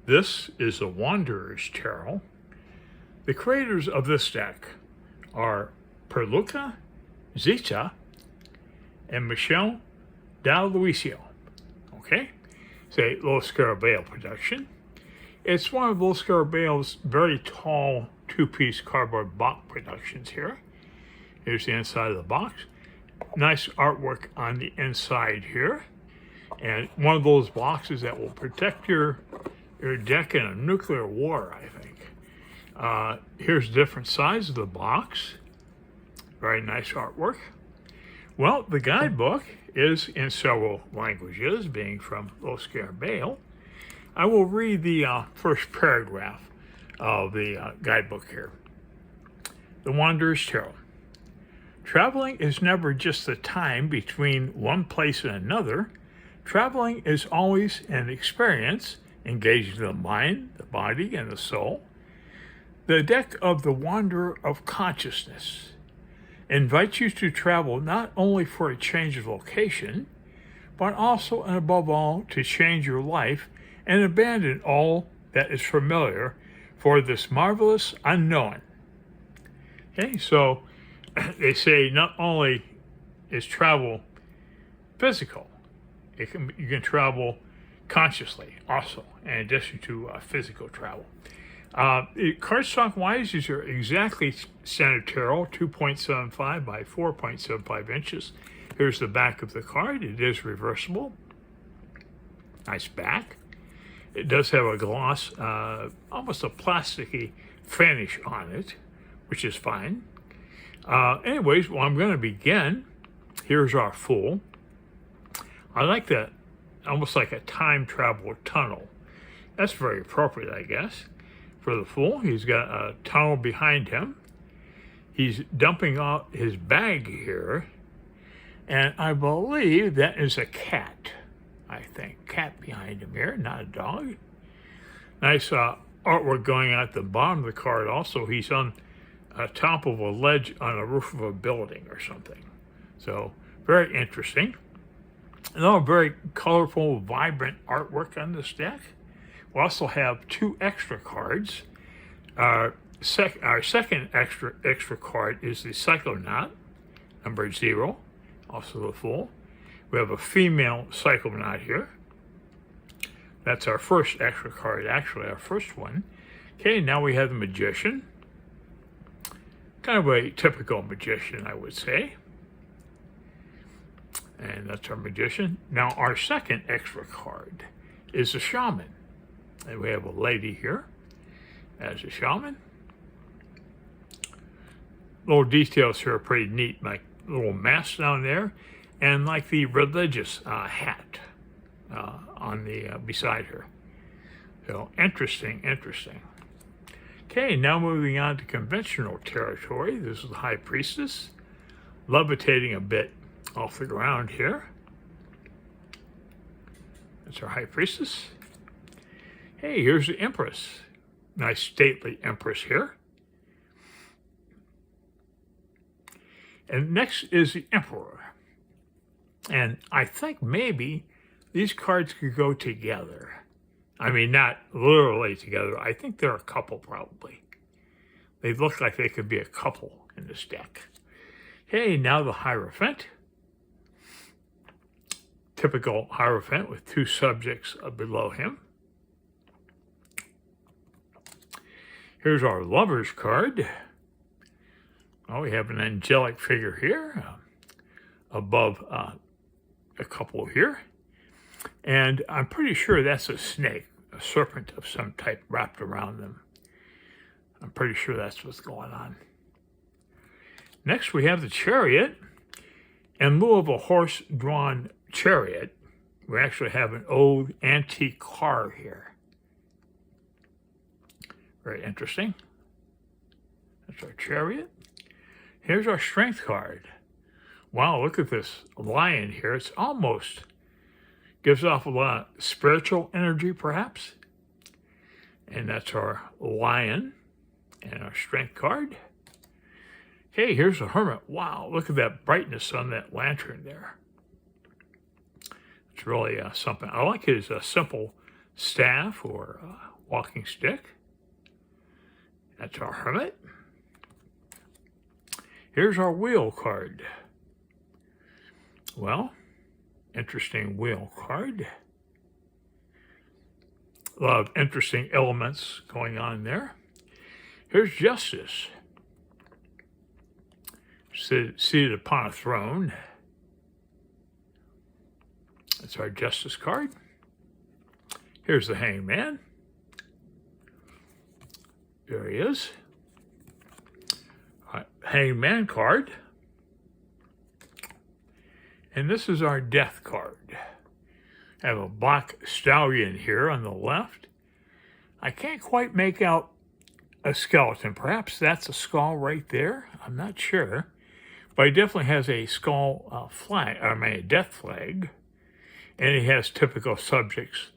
This is the Wanderer's Tarot. The creators of this deck are Pierluca Zizzi and Michele Daloisio. Okay? It's a Los Scarabeo production. It's one of Los Scarabeo's very tall two-piece cardboard box productions here. Here's the inside of the box. Nice artwork on the inside here. And one of those boxes that will protect your deck in a nuclear war, I think. Here's different size of the box. Very nice artwork. Well, the guidebook is in several languages, being from Los Scarabeo. I will read the first paragraph of the guidebook here. The Wanderer's Tarot. Traveling is never just the time between one place and another. Traveling is always an experience engaging the mind, the body, and the soul. The deck of the Wanderer of Consciousness invites you to travel not only for a change of location, but also and above all to change your life and abandon all that is familiar for this marvelous unknown. Okay, so they say not only is travel physical, you can travel consciously also, in addition to physical travel. Cardstock wise, these are exactly standard tarot, 2.75 by 4.75 inches. Here's the back of the card. It is reversible. Nice back. It does have a gloss, almost a plasticky finish on it, which is fine. Anyways, well, I'm going to begin. Here's our Fool. I like that, almost like a time travel tunnel. That's very appropriate, I guess, for the Fool. He's got a tunnel behind him. He's dumping out his bag here, and I believe that is a cat. I think cat behind him here, not a dog. Nice artwork going on at the bottom of the card. Also, he's on top of a ledge on a roof of a building or something. So very interesting. Another very colorful, vibrant artwork on this deck. We also have two extra cards. Our second extra card is the Psychonaut, number 0, also the Fool. We have a female Psychonaut here. That's our first extra card, actually, our first one. Okay, now we have the Magician. Kind of a typical magician, I would say. And that's our Magician. Now, our second extra card is the Shaman. And we have a lady here as a shaman. Little details here are pretty neat, like little mask down there, and like the religious hat on the beside her. So interesting. Okay, now moving on to conventional territory. This is the High Priestess, levitating a bit off the ground here. That's our High Priestess. Hey, here's the Empress. Nice stately Empress here. And next is the Emperor. And I think maybe these cards could go together. I mean, not literally together. I think they're a couple, probably. They look like they could be a couple in this deck. Hey, now the Hierophant. Typical Hierophant with two subjects below him. Here's our Lover's card. Well, we have an angelic figure here, above a couple here. And I'm pretty sure that's a snake, a serpent of some type wrapped around them. I'm pretty sure that's what's going on. Next, we have the Chariot. In lieu of a horse-drawn chariot, we actually have an old antique car here. Very interesting. That's our Chariot. Here's our Strength card. Wow, look at this lion here. It's almost gives off a lot of spiritual energy, perhaps. And that's our Lion and our Strength card. Hey, here's a Hermit. Wow, look at that brightness on that lantern there. It's really something. I like his simple staff or walking stick. That's our hermit. Here's our wheel card. Well, interesting wheel card. A lot of interesting elements going on there. Here's Justice, seated upon a throne. That's our Justice card. Here's the Hangman. There he is. Hangman card. And this is our Death card. I have a black stallion here on the left. I can't quite make out a skeleton. Perhaps that's a skull right there. I'm not sure. But he definitely has a skull flag, a death flag. And he has typical subjects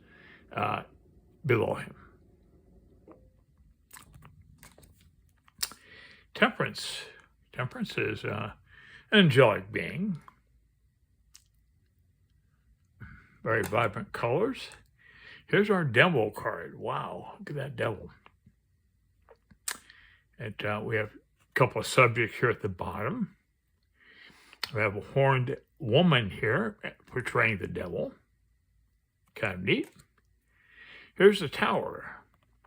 below him. Temperance. Temperance is an angelic being. Very vibrant colors. Here's our Devil card. Wow, look at that devil. And we have a couple of subjects here at the bottom. We have a horned woman here portraying the devil. Kind of neat. Here's the tower.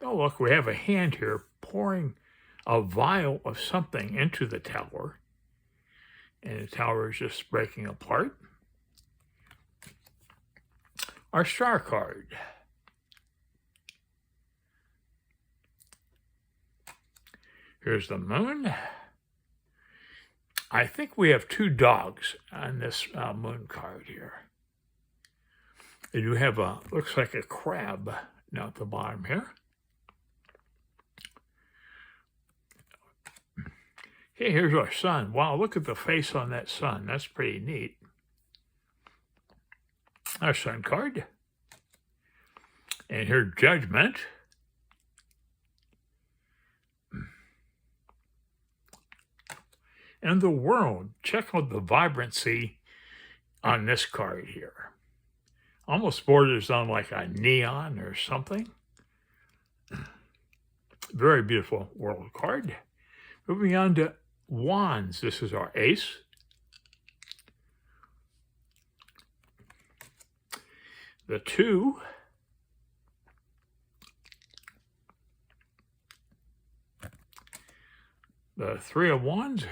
Oh, look, we have a hand here pouring a vial of something into the tower. And the tower is just breaking apart. Our star card. Here's the moon. I think we have two dogs on this moon card here. They do have looks like a crab down at the bottom here. Okay, here's our sun. Wow, look at the face on that sun. That's pretty neat. Our sun card. And here's Judgment. And the world. Check out the vibrancy on this card here. Almost borders on like a neon or something. Very beautiful world card. Moving on to wands. This is our ace. The 2. The 3 of wands.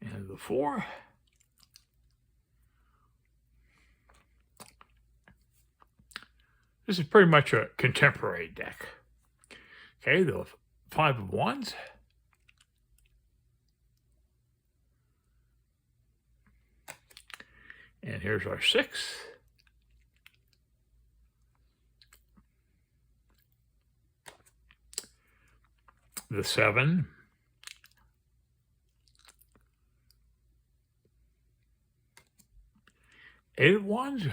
And the 4. This is pretty much a contemporary deck. Okay, the 5 of wands. And here's our 6. The 7. Eight of wands.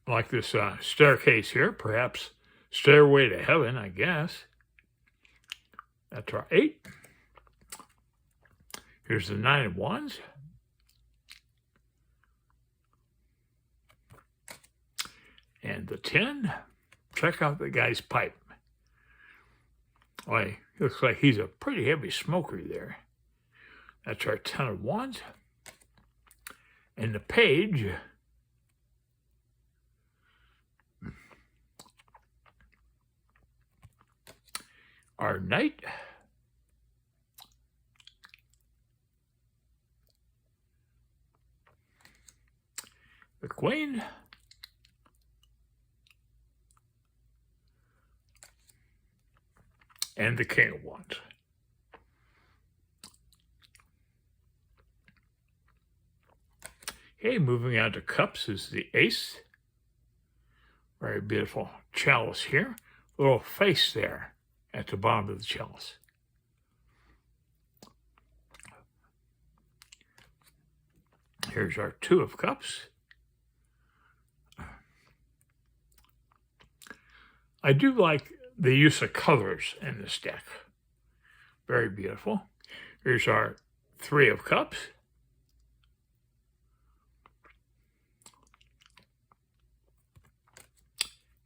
Like this staircase here, perhaps stairway to heaven, I guess. That's our 8. Here's the 9 of wands. And the 10. Check out the guy's pipe. Boy, looks like he's a pretty heavy smoker there. That's our 10 of wands. And the page. Our knight. The queen. And the king of wands. Okay, moving on to cups is the ace. Very beautiful chalice here. Little face there at the bottom of the chalice. Here's our 2 of cups. I do like the use of colors in this deck. Very beautiful. Here's our Three of Cups,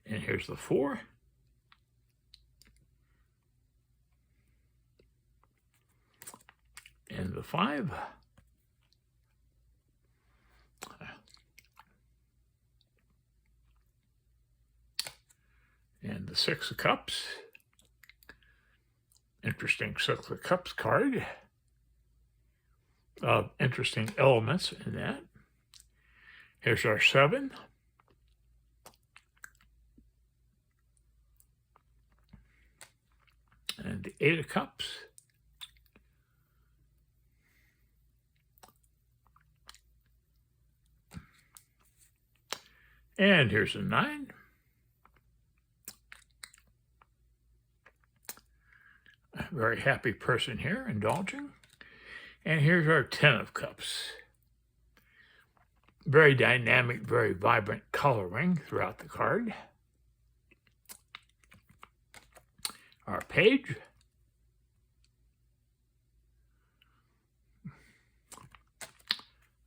and here's the Four, and the Five, and the Six of Cups. Interesting Six of Cups card. Interesting elements in that. Here's our Seven. And the Eight of Cups. And here's a Nine. A very happy person here, indulging. And here's our Ten of Cups. Very dynamic, very vibrant coloring throughout the card. Our Page.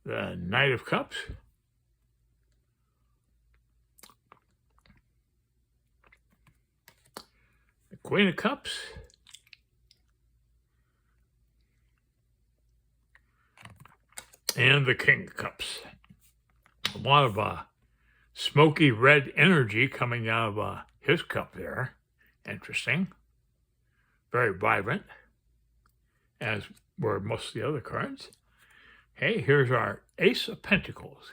The Knight of Cups. The Queen of Cups. And the King of Cups. A lot of smoky red energy coming out of his cup there. Interesting. Very vibrant, as were most of the other cards. Hey, here's our Ace of Pentacles.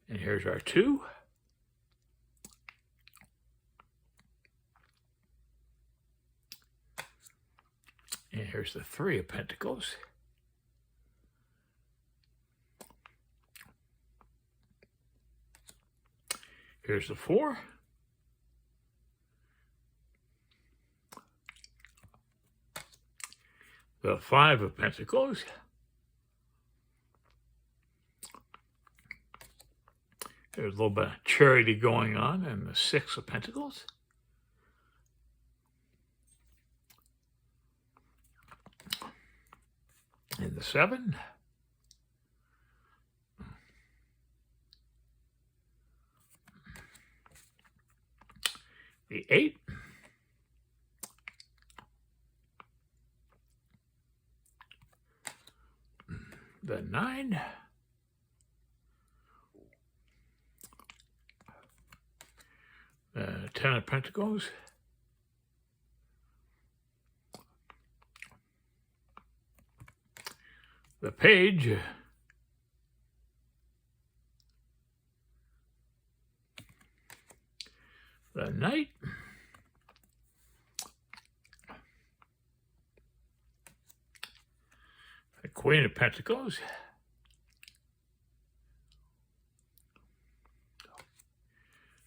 And here's our Two. And here's the Three of Pentacles. Here's the Four. The Five of Pentacles. There's a little bit of charity going on in the Six of Pentacles. And the Seven. The Eight. The Nine. The Ten of Pentacles. The Page. The Knight. The Queen of Pentacles.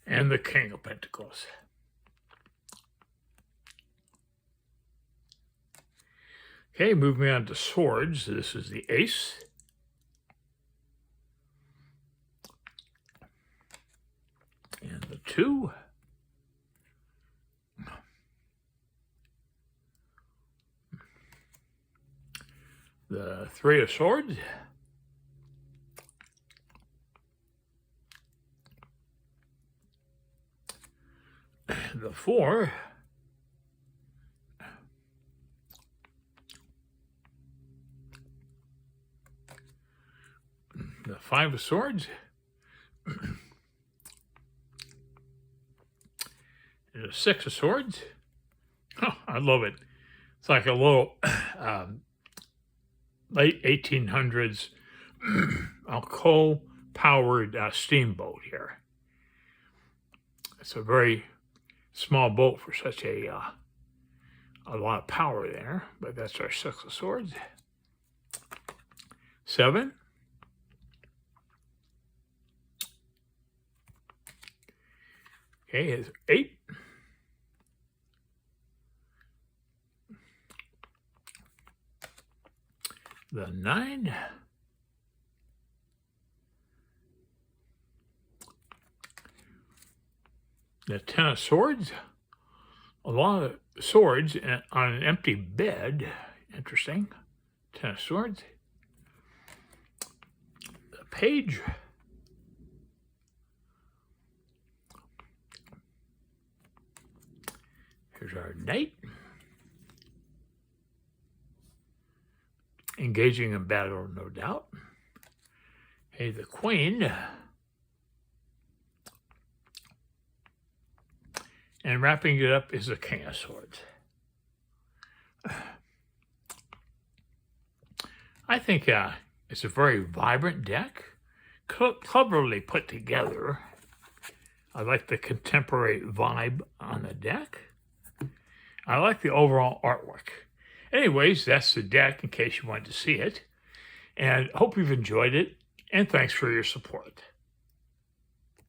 And the King of Pentacles. Okay, moving on to swords. This is the Ace. And the Two. The Three of Swords. The Four. The Five of Swords. And the Six of Swords. Oh, I love it. It's like a little late 1800s coal-powered steamboat here. It's a very small boat for such a lot of power there, but that's our Six of Swords. Seven. Okay, it's Eight. The Nine. The Ten of Swords. A lot of swords on an empty bed. Interesting. 10 of Swords. The Page. Here's our Knight. Engaging in battle, no doubt. Hey, the Queen. And wrapping it up is the King of Swords. I think it's a very vibrant deck, cleverly put together. I like the contemporary vibe on the deck. I like the overall artwork. Anyways, that's the deck in case you wanted to see it. And hope you've enjoyed it, and thanks for your support.